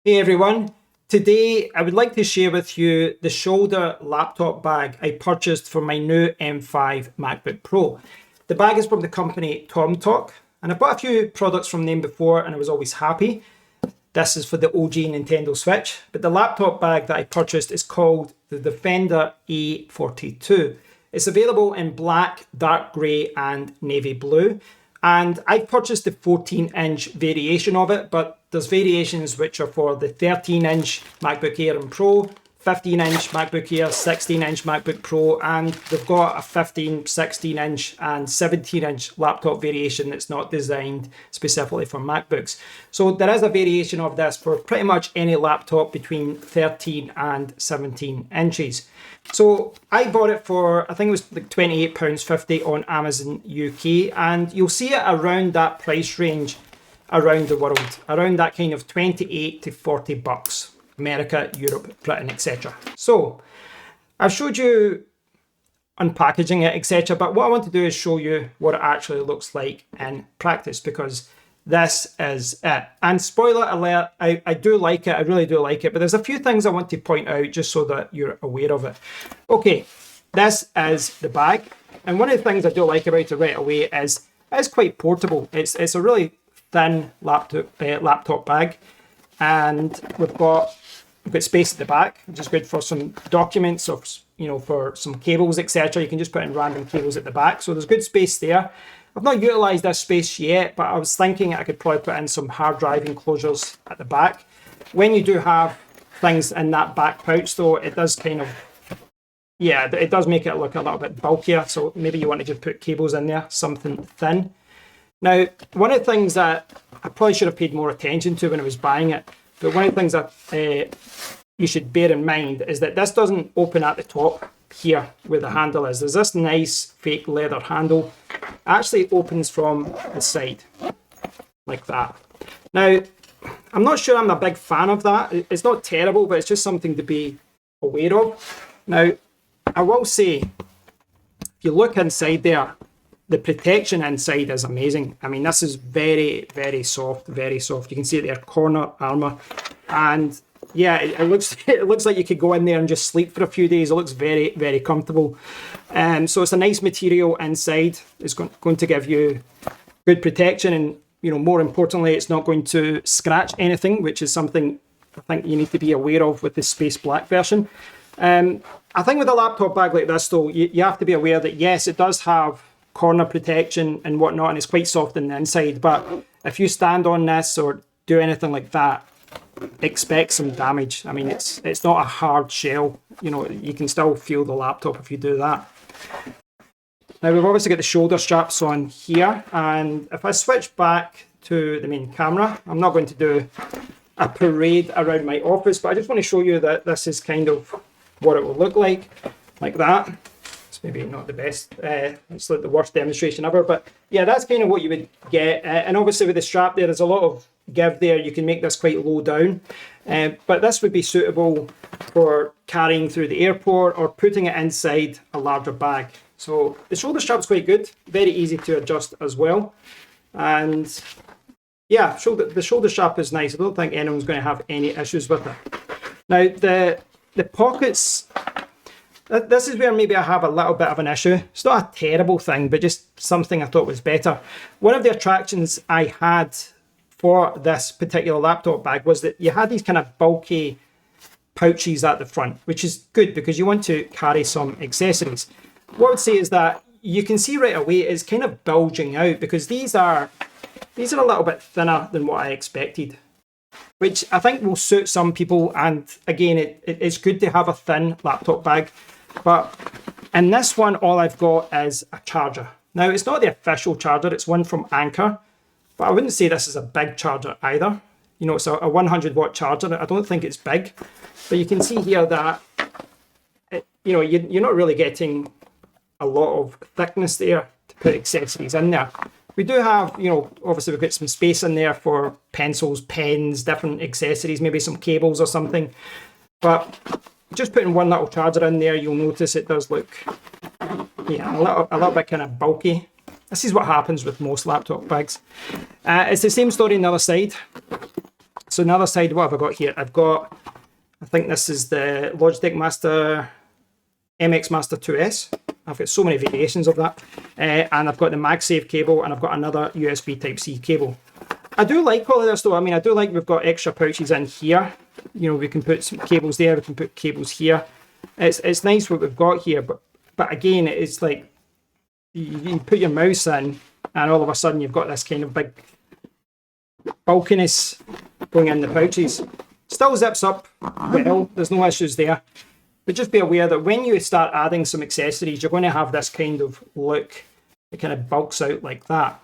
Hey everyone, today I would like to share with you the shoulder laptop bag I purchased for my new M5 MacBook Pro. The bag is from the company tomtoc, and I've bought a few products from them before and I was always happy. This is for the OG Nintendo Switch, but the laptop bag that I purchased is called the Defender-A42. It's available in black, dark grey and navy blue. And I've purchased the 14-inch variation of it, but there's variations which are for the 13-inch MacBook Air and Pro, 15-inch MacBook Air, 16-inch MacBook Pro, and they've got a 15, 16-inch and 17-inch laptop variation that's not designed specifically for MacBooks. So there is a variation of this for pretty much any laptop between 13 and 17 inches. So I bought it for, I think it was like £28.50 on Amazon UK, and you'll see it around that price range around the world, around that kind of 28 to 40 bucks. America, Europe, Britain, etc. So I've showed you unpackaging it, etc. But what I want to do is show you what it actually looks like in practice, because this is it. And spoiler alert, I do like it, I really do like it, but there's a few things I want to point out just so that you're aware of it. Okay, this is the bag. And one of the things I do like about it right away is it's quite portable. It's a really thin laptop bag. And we've got space at the back, which is good for some documents or, for some cables, etc. You can just put in random cables at the back. So there's good space there. I've not utilised this space yet, but I was thinking I could probably put in some hard drive enclosures at the back. When you do have things in that back pouch though, it does kind of, it does make it look a little bit bulkier. So maybe you want to just put cables in there, something thin. Now, one of the things that I probably should have paid more attention to when I was buying it, but one of the things that you should bear in mind is that this doesn't open at the top here where the handle is. There's this nice fake leather handle. It actually opens from the side like that. Now, I'm not sure I'm a big fan of that. It's not terrible, but it's just something to be aware of. Now, I will say, if you look inside there, the protection inside is amazing. I mean, this is very, very soft, very soft. You can see it there, corner armor. And yeah, it looks like you could go in there and just sleep for a few days. It looks very, very comfortable. So it's a nice material inside. It's going to give you good protection, and more importantly, it's not going to scratch anything, which is something I think you need to be aware of with the Space Black version. I think with a laptop bag like this though, you have to be aware that yes, it does have corner protection and whatnot, and it's quite soft on the inside, but if you stand on this or do anything like that, expect some damage. I mean, it's not a hard shell. You can still feel the laptop if you do that. Now we've obviously got the shoulder straps on here, and if I switch back to the main camera, I'm not going to do a parade around my office, but I just want to show you that this is kind of what it will look like that. It's maybe not the best, it's like the worst demonstration ever, but yeah, that's kind of what you would get. And obviously with the strap there's a lot of give there. You can make this quite low down, but this would be suitable for carrying through the airport or putting it inside a larger bag. So the shoulder strap's quite good, very easy to adjust as well. And yeah, the shoulder strap is nice. I don't think anyone's going to have any issues with it. Now the pockets, this is where maybe I have a little bit of an issue. It's not a terrible thing, but just something I thought was better. One of the attractions I had for this particular laptop bag was that you had these kind of bulky pouches at the front, which is good because you want to carry some accessories. What I would say is that you can see right away it's kind of bulging out because these are a little bit thinner than what I expected, which I think will suit some people. And again, it's good to have a thin laptop bag. But in this one, all I've got is a charger. Now, it's not the official charger, it's one from Anker, but I wouldn't say this is a big charger either. It's a 100 watt charger. I don't think it's big, but you can see here that, you're not really getting a lot of thickness there to put accessories in there. We do have, obviously we've got some space in there for pencils, pens, different accessories, maybe some cables or something. But just putting one little charger in there, you'll notice it does look, a little bit kind of bulky. This is what happens with most laptop bags. It's the same story on the other side. So another side, what have I got here? I've got, I think this is the Logitech Master MX Master 2S. I've got so many variations of that. And I've got the MagSafe cable, and I've got another USB Type-C cable. I do like all of this though. I mean, I do like we've got extra pouches in here. You know, we can put some cables there, we can put cables here. It's nice what we've got here, but again, it's like you put your mouse in and all of a sudden you've got this kind of big bulkiness going in the pouches. Still zips up well, there's no issues there. But just be aware that when you start adding some accessories, you're going to have this kind of look. It kind of bulks out like that.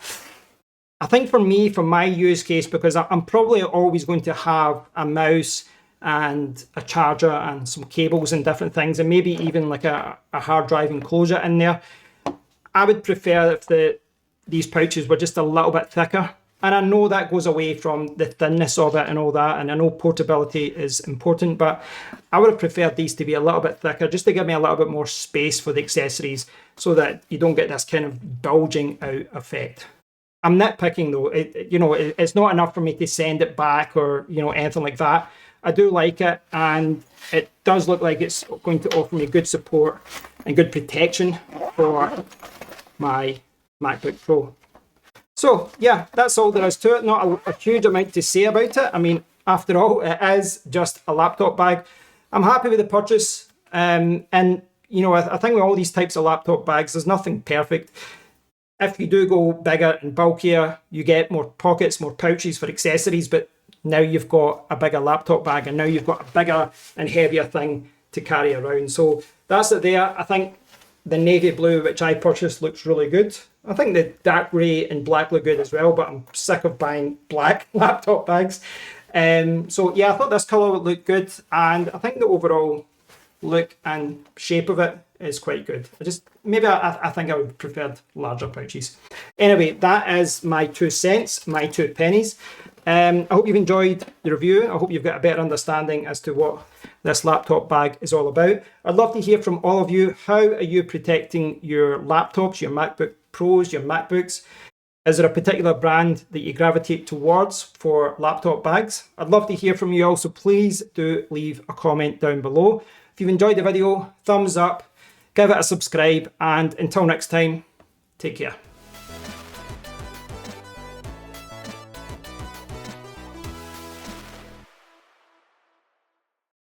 I think for me, for my use case, because I'm probably always going to have a mouse and a charger and some cables and different things, and maybe even like a hard drive enclosure in there, I would prefer if these pouches were just a little bit thicker. And I know that goes away from the thinness of it and all that, and I know portability is important, but I would have preferred these to be a little bit thicker, just to give me a little bit more space for the accessories, so that you don't get this kind of bulging out effect. I'm nitpicking though, it's not enough for me to send it back or, anything like that. I do like it, and it does look like it's going to offer me good support and good protection for my MacBook Pro. So yeah, that's all there is to it. Not a huge amount to say about it. I mean, after all, it is just a laptop bag. I'm happy with the purchase. And I think with all these types of laptop bags, there's nothing perfect. If you do go bigger and bulkier, you get more pockets, more pouches for accessories, but now you've got a bigger laptop bag, and now you've got a bigger and heavier thing to carry around. So that's it there. I think the navy blue, which I purchased, looks really good. I think the dark grey and black look good as well, but I'm sick of buying black laptop bags. So yeah, I thought this colour would look good, and I think the overall look and shape of it is quite good. I think I would have preferred larger pouches. Anyway, that is my 2 cents, my 2 pennies. I hope you've enjoyed the review. I hope you've got a better understanding as to what this laptop bag is all about. I'd love to hear from all of you. How are you protecting your laptops, your MacBook Pros, your MacBooks? Is there a particular brand that you gravitate towards for laptop bags? I'd love to hear from you also. Please do leave a comment down below. If you've enjoyed the video, thumbs up, give it a subscribe, and until next time, take care.